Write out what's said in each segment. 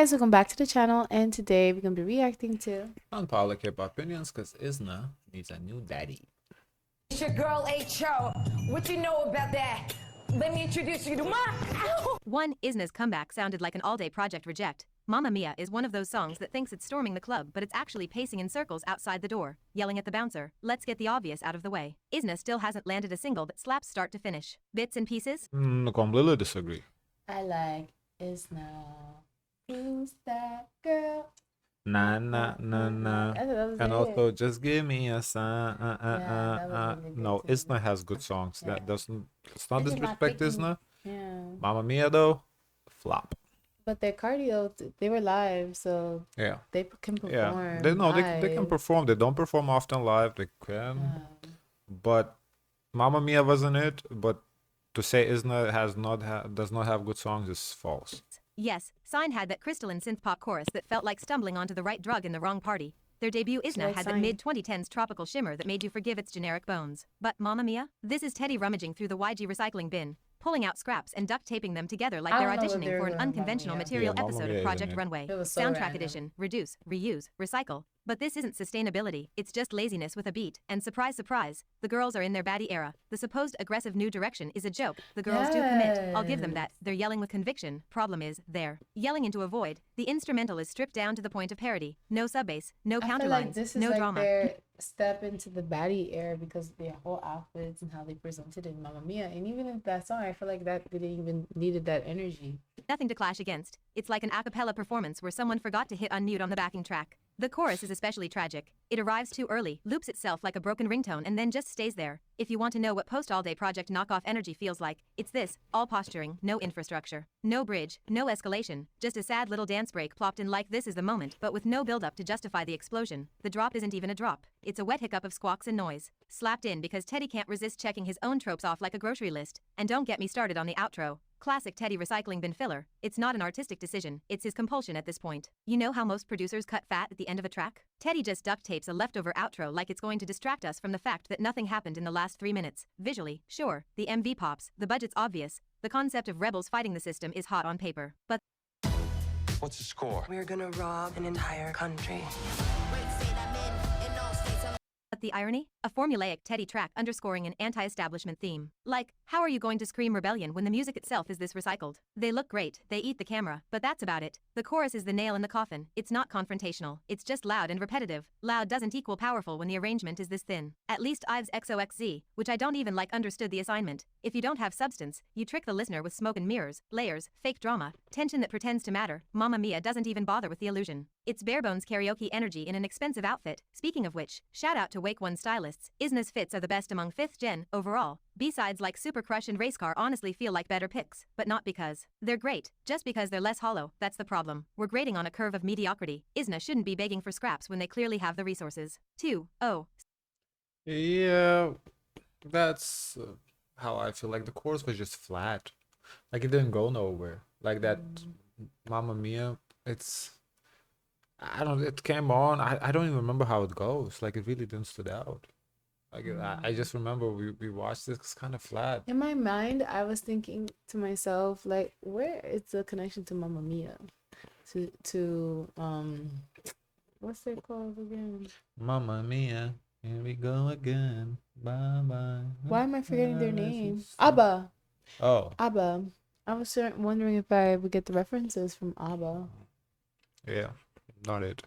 guys, welcome back to the channel, and today we're gonna be reacting to Unpopular K-pop Opinions Cuz Isna needs a new daddy. It's your girl H.O. What you know about that? Let me introduce you to my... One, Isna's comeback sounded like an all-day Project Reject. Mamma Mia is one of those songs that thinks it's storming the club, but it's actually pacing in circles outside the door, yelling at the bouncer, let's get the obvious out of the way. Isna still hasn't landed a single that slaps start to finish. Bits and pieces? I completely disagree. I like Isna. Who's that girl? Nah, nah, nah, nah. And also, just give me a sign. No, Isna has good songs. That doesn't. It's not This is not disrespect picking- Isna. Yeah, Mamma Mia though, flop. but their cardio, they were live, so Yeah, they can perform. yeah. They can perform. They don't perform often live. They can, but Mamma Mia wasn't it. But to say Isna does not have good songs is false. Yes, Sign had that crystalline synth-pop chorus that felt like stumbling onto the right drug in the wrong party. Their debut Isna like had that Sign. mid-2010s tropical shimmer that made you forgive its generic bones. But Mamma Mia? This is Teddy rummaging through the YG recycling bin, pulling out scraps and duct taping them together like I they're don't know what auditioning they were for an doing with Mamma unconventional Mia. material Yeah, Mamma episode Mia of is Project in it. Runway. It was so Soundtrack random. edition, reduce, reuse, recycle. But this isn't sustainability, it's just laziness with a beat. And surprise, surprise, the girls are in their baddie era. The supposed aggressive new direction is a joke. The girls do commit, I'll give them that. They're yelling with conviction. Problem is, they're yelling into a void. The instrumental is stripped down to the point of parody. No sub-bass, no I feel counterlines, like this is no like drama. their step into the baddie era because of their whole outfits and how they presented in Mamma Mia. And even in that song, I feel like that they didn't even needed that energy. Nothing to clash against. It's like an a cappella performance where someone forgot to hit unmute on the backing track. The chorus is especially tragic. It arrives too early, loops itself like a broken ringtone and then just stays there. If you want to know what post-all-day project knockoff energy feels like, it's this: all posturing, no infrastructure, no bridge, no escalation, just a sad little dance break plopped in like this is the moment, but with no build-up to justify the explosion. The drop isn't even a drop. It's a wet hiccup of squawks and noise, slapped in because Teddy can't resist checking his own tropes off like a grocery list. And don't get me started on the outro. Classic Teddy recycling bin filler. It's not an artistic decision, it's his compulsion at this point. You know how most producers cut fat at the end of a track? Teddy just duct tapes a leftover outro like it's going to distract us from the fact that nothing happened in the last 3 minutes. Visually, sure, the MV pops, the budget's obvious, the concept of rebels fighting the system is hot on paper. But What's the score? We're gonna rob an entire country. the irony? A formulaic Teddy track underscoring an anti-establishment theme. Like, how are you going to scream rebellion when the music itself is this recycled? They look great, they eat the camera, but that's about it. The chorus is the nail in the coffin. It's not confrontational, it's just loud and repetitive. Loud doesn't equal powerful when the arrangement is this thin. At least Ives XOXZ, which I don't even like, understood the assignment. If you don't have substance, you trick the listener with smoke and mirrors, layers, fake drama, tension that pretends to matter. Mamma Mia doesn't even bother with the illusion. It's barebones karaoke energy in an expensive outfit. Speaking of which, shout out to Wake One stylists. Isna's fits are the best among 5th gen, overall. B-sides like Super Crush and Race Car honestly feel like better picks, but not because they're great, just because they're less hollow. That's the problem. We're grading on a curve of mediocrity. Isna shouldn't be begging for scraps when they clearly have the resources. 2. Oh. Yeah, that's how I feel. Like the chorus was just flat. Like it didn't go nowhere. Like that Mamma Mia, I don't, it came on. I don't even remember how it goes. Like it really didn't stood out. Like I just remember we watched this, it's kind of flat. In my mind, I was thinking to myself, like, where is the connection to Mamma Mia? To what's it called again? Mamma Mia, here we go again. Bye bye. Why am I forgetting their name? ABBA. Oh, ABBA. I was wondering if I would get the references from ABBA. yeah, not it.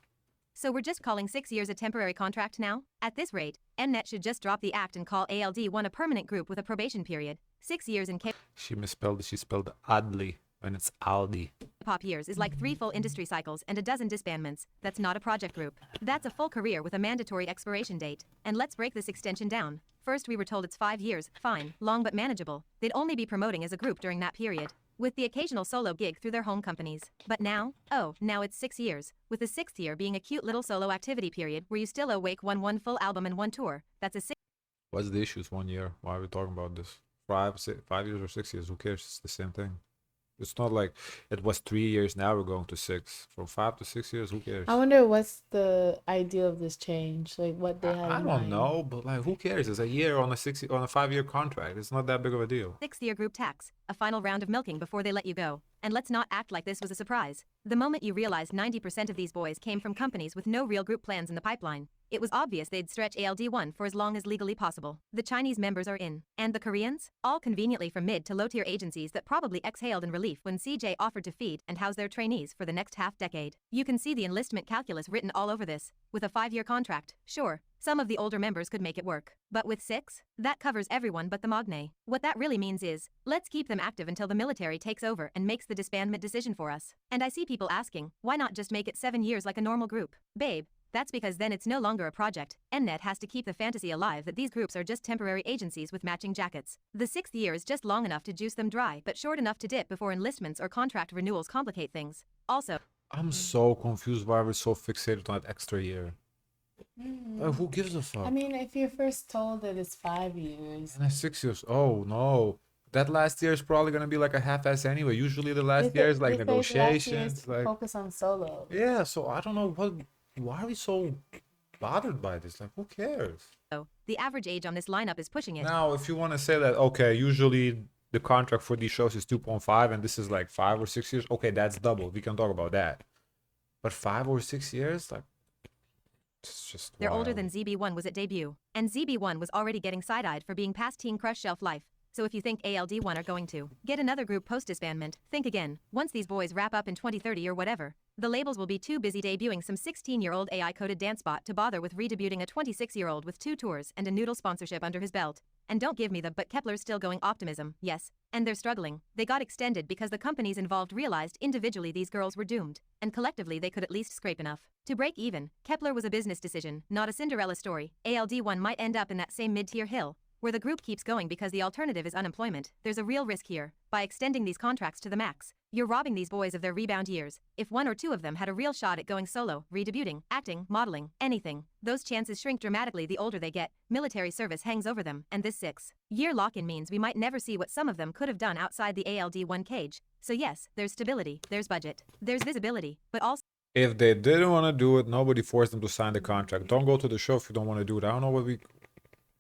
So we're just calling 6 years a temporary contract now? At this rate, Mnet should just drop the act and call ALD1 a permanent group with a probation period. 6 years in She misspelled it. She spelled oddly when it's Aldi. K-pop years is like 3 full industry cycles and a dozen disbandments. That's not a project group. That's a full career with a mandatory expiration date. And let's break this extension down. First, we were told it's 5 years, fine, long but manageable. They'd only be promoting as a group during that period, with the occasional solo gig through their home companies. But now? Oh, now it's 6 years, with the 6th year being a cute little solo activity period where you still owe Wake one full album and 1 tour. That's a 6 What's the issues 1 year? Why are we talking about this? 5 years or 6 years? Who cares? It's the same thing. It's not like it was 3 years. Now we're going to 6. From 5 to 6 years. Who cares? I wonder what's the idea of this change, like what they had. I in don't mind. know, but like, who cares? It's a year on a 5-year contract. It's not that big of a deal. 6th year group tax, a final round of milking before they let you go. And let's not act like this was a surprise. The moment you realized 90% of these boys came from companies with no real group plans in the pipeline, it was obvious they'd stretch ALD1 for as long as legally possible. The Chinese members are in. And the Koreans? All conveniently from mid to low-tier agencies that probably exhaled in relief when CJ offered to feed and house their trainees for the next half-decade. You can see the enlistment calculus written all over this. With a 5-year contract, sure, some of the older members could make it work. But with 6? That covers everyone but the Magne. What that really means is, let's keep them active until the military takes over and makes the disbandment decision for us. And I see people asking, why not just make it 7 years like a normal group? Babe, that's because then it's no longer a project. Mnet has to keep the fantasy alive that these groups are just temporary agencies with matching jackets. The 6th year is just long enough to juice them dry, but short enough to dip before enlistments or contract renewals complicate things. Also, I'm so confused why we're so fixated on that extra year. Who gives a fuck? I mean, if you're first told that it's 5 years. And it's 6 years. Oh no. That last year is probably gonna be like a half-ass anyway. Usually the last year is like negotiations. Like focus on solo. yeah, so I don't know why are we so bothered by this? Like, who cares? the average age on this lineup is pushing it. Now, if you want to say that, okay, usually the contract for these shows is 2.5 and this is like 5 or 6 years, okay, that's double. We can talk about that. But 5 or 6 years, like, it's just They're wild. older than ZB1 was at debut, and ZB1 was already getting side-eyed for being past Teen Crush shelf life. So if you think ALD1 are going to get another group post-disbandment, think again. Once these boys wrap up in 2030 or whatever, the labels will be too busy debuting some 16-year-old AI-coded dance bot to bother with redebuting a 26-year-old with 2 tours and a noodle sponsorship under his belt. And don't give me the but Kepler's still going optimism, yes. And they're struggling. They got extended because the companies involved realized individually these girls were doomed, and collectively they could at least scrape enough to break even. Kepler was a business decision, not a Cinderella story. ALD1 might end up in that same mid-tier hill, where the group keeps going because the alternative is unemployment. There's a real risk here. By extending these contracts to the max, you're robbing these boys of their rebound years. If 1 or 2 of them had a real shot at going solo, redebuting, acting, modeling, anything, those chances shrink dramatically the older they get. Military service hangs over them, and this 6-year lock-in means we might never see what some of them could have done outside the ALD1 cage. So yes, there's stability, there's budget, there's visibility, but also If they didn't want to do it, nobody forced them to sign the contract. Don't go to the show if you don't want to do it. I don't know what we...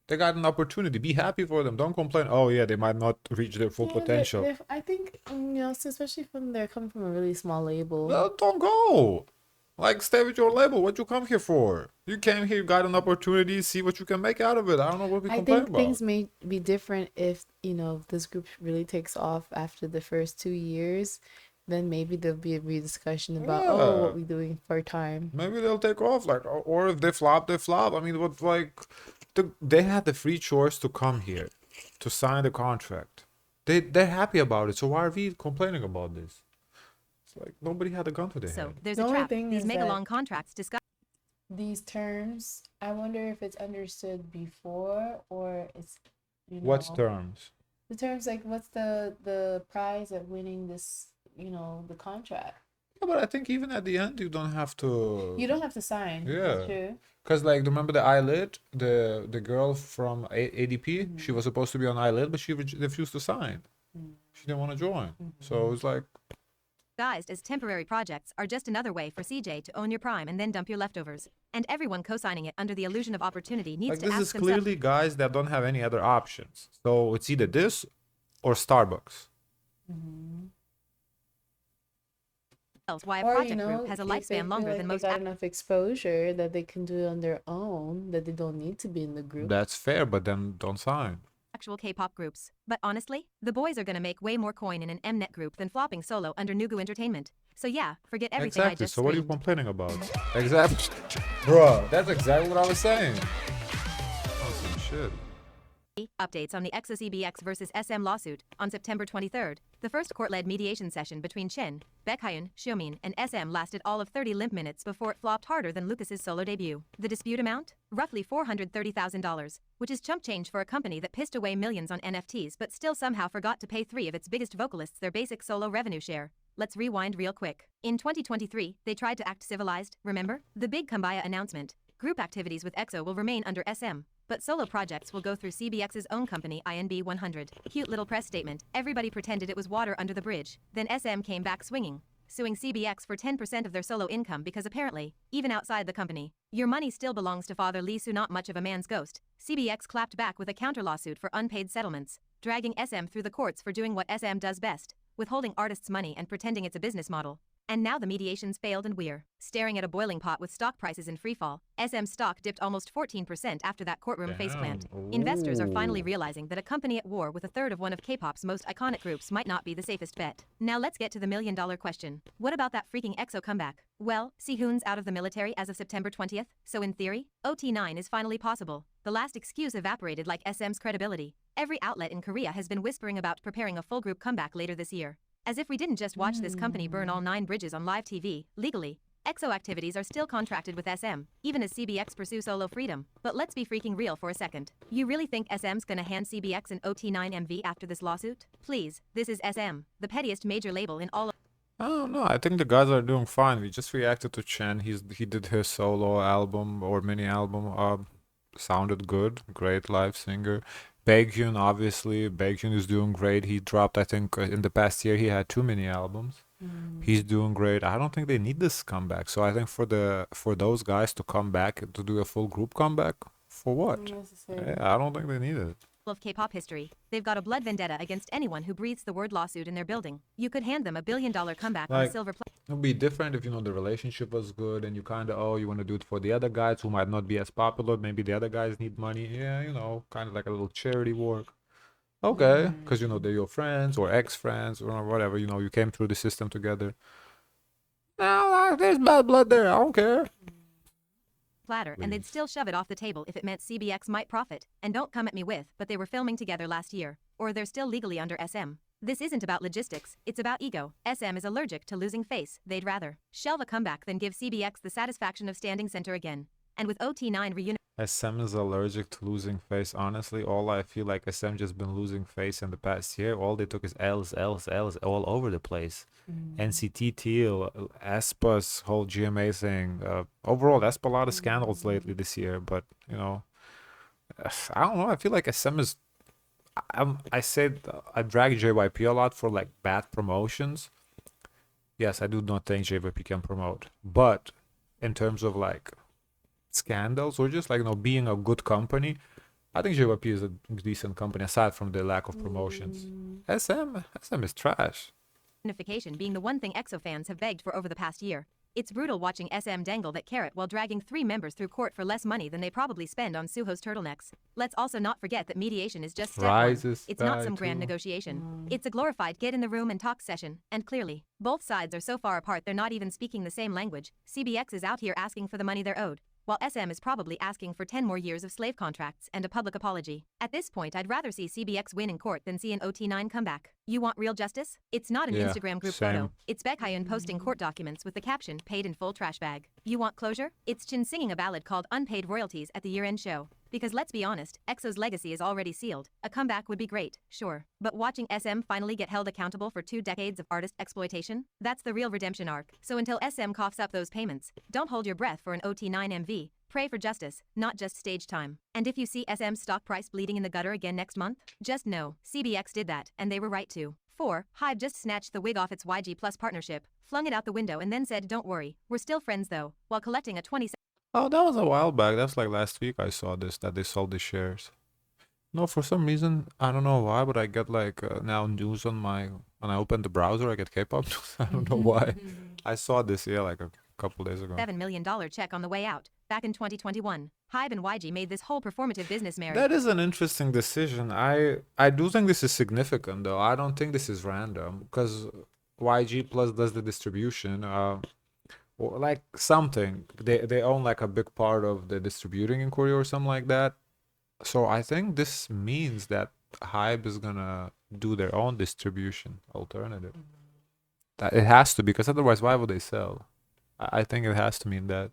They got an opportunity. Be happy for them. Don't complain. Oh yeah, they might not reach their full potential. I think, especially from they're coming from a really small label. Well, don't go. Like, stay with your label. What you come here for? You came here, you got an opportunity, see what you can make out of it. I don't know what we complain think about. Things may be different if, this group really takes off after the first 2 years. Then maybe there'll be a rediscussion about, what we doing for time. Maybe they'll take off, like, or if they flop, they flop. I mean, what, like, they had the free choice to come here, to sign the contract. They're happy about it, so why are we complaining about this? It's like, nobody had a gun to their so head. there's The a only trap. thing These is mega that- long contracts discuss These terms, I wonder if it's understood before or it's, What's terms? The terms, like, what's the prize at winning this, the contract? Yeah, but I think even at the end, you don't have to... You don't have to sign. Yeah. That's true. Because, like, remember the eyelid? The girl from ADP? She was supposed to be on eyelid, but she refused to sign. She didn't want to join. So it was like... disguised as temporary projects are just another way for CJ to own your prime and then dump your leftovers. And everyone co-signing it under the illusion of opportunity needs Like, to this ask is themselves clearly guys that don't have any other options. So it's either this or Starbucks. why a Or, project group has a if they lifespan feel longer like than they most got enough exposure that they can do it on their own, that they don't need to be in the group. That's fair, but then don't sign. actual K-pop groups. But honestly, the boys are gonna make way more coin in an Mnet group than flopping solo under Nugu Entertainment. So yeah, forget everything I Exactly. just So what are you screamed. complaining about? Exactly. Bruh, that's exactly what I was saying. Awesome shit. Updates on the EXO CBX versus SM lawsuit. On September 23rd, the first court-led mediation session between Chen, Baekhyun, Xiumin, and SM lasted all of 30 limp minutes before it flopped harder than Lucas's solo debut. The dispute amount? Roughly $430,000, which is chump change for a company that pissed away millions on NFTs but still somehow forgot to pay 3 of its biggest vocalists their basic solo revenue share. Let's rewind real quick. In 2023, they tried to act civilized, remember? The big Kumbaya announcement. Group activities with EXO will remain under SM, but solo projects will go through CBX's own company INB 100. Cute little press statement. Everybody pretended it was water under the bridge. Then SM came back swinging, suing CBX for 10% of their solo income because apparently, even outside the company, your money still belongs to Father Lee Su, not much of a man's ghost. CBX clapped back with a counter lawsuit for unpaid settlements, dragging SM through the courts for doing what SM does best, withholding artists' money and pretending it's a business model. And now the mediations failed and we're staring at a boiling pot with stock prices in freefall. SM stock dipped almost 14% after that courtroom faceplant. Investors are finally realizing that a company at war with a third of one of K-pop's most iconic groups might not be the safest bet. Now let's get to the million-dollar question. What about that freaking EXO comeback? Well, Sehun's out of the military as of September 20th, so in theory, OT9 is finally possible. The last excuse evaporated like SM's credibility. Every outlet in Korea has been whispering about preparing a full group comeback later this year. As if we didn't just watch this company burn all 9 bridges on live TV, legally. EXO activities are still contracted with SM, even as CBX pursue solo freedom. But let's be freaking real for a second. You really think SM's gonna hand CBX an OT9 MV after this lawsuit? Please, this is SM, the pettiest major label in all of I don't know. I think the guys are doing fine. We just reacted to Chen. He did his solo album or mini album. Sounded good. Great live singer. Baekhyun, obviously. Baekhyun is doing great. He dropped, I think, in the past year, he had 2 mini albums. He's doing great. I don't think they need this comeback. So I think for those guys to come back, to do a full group comeback, for what? Unnecessary. Yeah, I don't think they need it. K-pop history. They've got a blood vendetta against anyone who breathes the word lawsuit in their building. You could hand them $1 billion comeback on Like, silver plate. It would be different if, the relationship was good and you kind of, you want to do it for the other guys who might not be as popular. Maybe the other guys need money. Yeah, kind of like a little charity work. Okay, because, they're your friends or ex-friends or whatever. You came through the system together. No, there's bad blood there. I don't care. Platter, and they'd still shove it off the table if it meant CBX might profit. And don't come at me with, but they were filming together last year, or they're still legally under SM. This isn't about logistics, it's about ego. SM is allergic to losing face. They'd rather shelve a comeback than give CBX the satisfaction of standing center again. And with OT9 reuniting SM is allergic to losing face. Honestly, all I feel like SM just been losing face in the past year. All they took is L's all over the place. NCT Teal, aespa's whole GMA thing. Overall, aespa a lot of scandals lately this year. But I don't know. I feel like SM is. I said I drag JYP a lot for like bad promotions. Yes, I do not think JYP can promote, but in terms of like scandals or just like being a good company, I think JYP is a decent company aside from the lack of promotions. SM is trash. unification being the one thing EXO fans have begged for over the past year. It's brutal watching SM dangle that carrot while dragging 3 members through court for less money than they probably spend on Suho's turtlenecks. Let's also not forget that mediation is just step one. It's not some grand negotiation. It's a glorified get in the room and talk session, and clearly, both sides are so far apart they're not even speaking the same language. CBX is out here asking for the money they're owed, while SM is probably asking for 10 more years of slave contracts and a public apology. At this point, I'd rather see CBX win in court than see an OT9 comeback. You want real justice? It's not an Instagram group photo. It's Baekhyun posting court documents with the caption, paid in full trash bag. You want closure? It's Chin singing a ballad called Unpaid Royalties at the year-end show. Because let's be honest, EXO's legacy is already sealed. A comeback would be great, sure. But watching SM finally get held accountable for 2 decades of artist exploitation? That's the real redemption arc. So until SM coughs up those payments, don't hold your breath for an OT9 MV. Pray for justice, not just stage time. And if you see SM's stock price bleeding in the gutter again next month, just know, CBX did that, and they were right to. 4. Hybe just snatched the wig off its YG Plus partnership, flung it out the window and then said, don't worry, we're still friends though, while collecting a 20 Oh, that was a while back. That's like last week I saw this, that they sold the shares. No, for some reason, I don't know why, but I get like now news on when I open the browser, I get K-pop news. I don't know why. I saw this, like a couple days ago. $7 million check on the way out. Back in 2021, Hybe and YG made this whole performative business marriage. That is an interesting decision. I do think this is significant, though. I don't think this is random, because YG Plus does the distribution. Or like something. They own like a big part of the distributing in Korea or something like that. So I think this means that Hybe is gonna do their own distribution alternative. That it has to, because otherwise why would they sell? I think it has to mean that.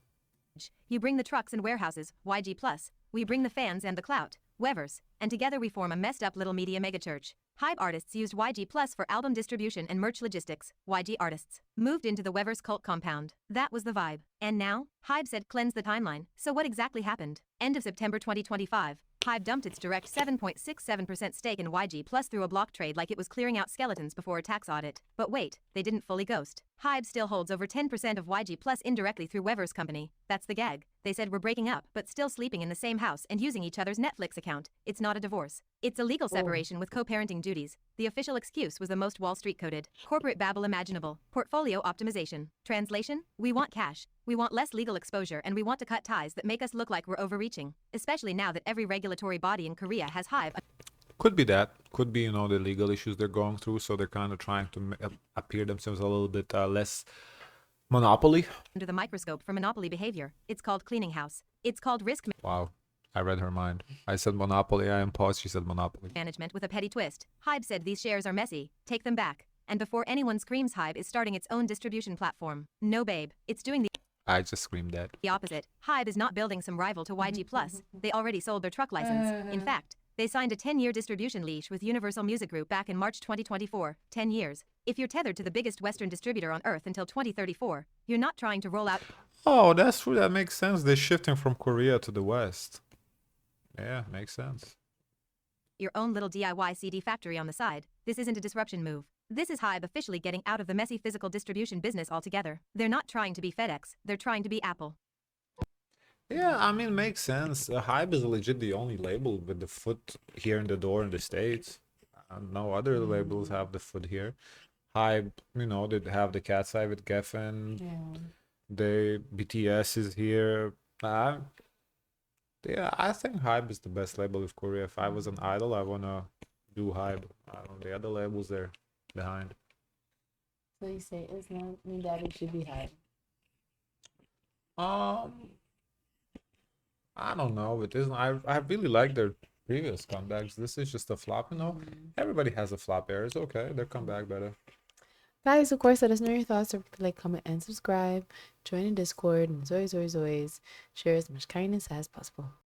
You bring the trucks and warehouses, YG Plus. We bring the fans and the clout, Wevers, and together we form a messed up little media megachurch. Hybe artists used YG Plus for album distribution and merch logistics. YG artists moved into the Wevers cult compound. That was the vibe. And now, Hybe said cleanse the timeline. So what exactly happened? End of September 2025. Hybe dumped its direct 7.67% stake in YG Plus through a block trade like it was clearing out skeletons before a tax audit. But wait, they didn't fully ghost. Hybe still holds over 10% of YG Plus indirectly through Wevers Company. That's the gag. They said we're breaking up, but still sleeping in the same house and using each other's Netflix account. It's not a divorce. It's a legal separation with co-parenting duties. The official excuse was the most Wall Street coded, corporate babble imaginable. Portfolio optimization. Translation? We want cash. We want less legal exposure, and we want to cut ties that make us look like we're overreaching. Especially now that every regulatory body in Korea has Hybe. Could be that. Could be, the legal issues they're going through, so they're kind of trying to appear themselves a little bit less monopoly. Under the microscope for monopoly behavior. It's called cleaning house. It's called risk Wow. I read her mind. I said monopoly. I paused. She said monopoly. management with a petty twist. Hybe said these shares are messy. Take them back. And before anyone screams, Hybe is starting its own distribution platform. No, babe. It's doing I just screamed that. the opposite. Hybe is not building some rival to YG Plus. They already sold their truck license. In fact, they signed a 10-year distribution leash with Universal Music Group back in March 2024. 10 years. If you're tethered to the biggest Western distributor on earth until 2034, you're not trying to roll out Oh, that's true. That makes sense. They're shifting from Korea to the West. Yeah, makes sense. your own little DIY CD factory on the side. This isn't a disruption move. This is Hybe officially getting out of the messy physical distribution business altogether. They're not trying to be FedEx, they're trying to be Apple. Yeah, I mean, makes sense. Hybe is legit the only label with the foot here in the door in the States. No other labels have the foot here. Hybe, they have the cat's eye with Geffen. Yeah. The BTS is here. Yeah, I think Hybe is the best label of Korea. If I was an idol, I wanna do Hybe. I don't know, the other labels there behind. So you say Isna and Daddy should be Hybe. I don't know. It isn't. I really like their previous comebacks. This is just a flop, Everybody has a flop era. It's okay. Their comeback better. Guys, of course, let us know your thoughts. Like, comment, and subscribe. Join in Discord. And as always, share as much kindness as possible.